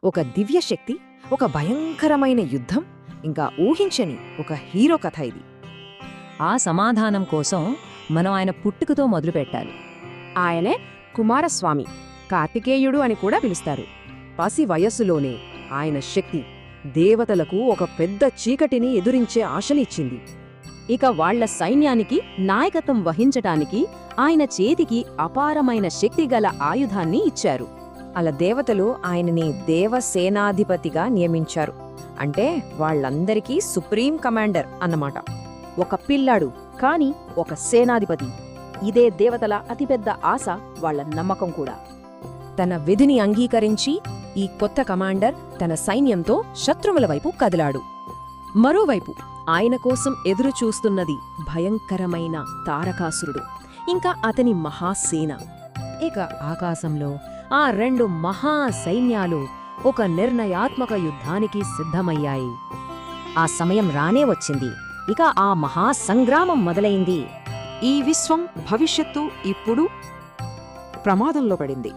ఒక దివ్యశక్తి, ఒక భయంకరమైన యుద్ధం, ఇంకా ఊహించని ఒక హీరో కథ ఇది. ఆ సమాధానం కోసం మనం ఆయన పుట్టుకతో మొదలుపెట్టాలి. ఆయనే కుమారస్వామి, కార్తికేయుడు అని కూడా పిలుస్తారు. పసి వయస్సులోనే ఆయన శక్తి దేవతలకు ఒక పెద్ద చీకటిని ఎదురించే ఆశనిచ్చింది. ఇక వాళ్ల సైన్యానికి నాయకత్వం వహించటానికి ఆయన చేతికి అపారమైన శక్తిగల ఆయుధాన్ని ఇచ్చారు. అలా దేవతలు ఆయనని దేవసేనాధిపతిగా నియమించారు. అంటే వాళ్ళందరికీ సుప్రీం కమాండర్ అన్నమాట. ఒక పిల్లాడు, కాని ఒక సేనాధిపతి. ఇదే దేవతల అతిపెద్ద ఆశ, వాళ్ల నమ్మకం కూడా. తన విధిని అంగీకరించి ఈ కొత్త కమాండర్ తన సైన్యంతో శత్రువుల వైపు కదిలాడు. మరోవైపు ఆయన కోసం ఎదురుచూస్తున్నది భయంకరమైన తారకాసురుడు, ఇంకా అతని మహాసేన. ఇక ఆకాశంలో ఆ రెండు మహాసైన్యాలు ఒక నిర్ణయాత్మక యుద్ధానికి సిద్ధమయ్యాయి. ఆ సమయం రానే వచ్చింది. ఇక ఆ మహాసంగ్రామం మొదలైంది. ఈ విశ్వం భవిష్యత్తు ఇప్పుడు ప్రమాదంలో పడింది.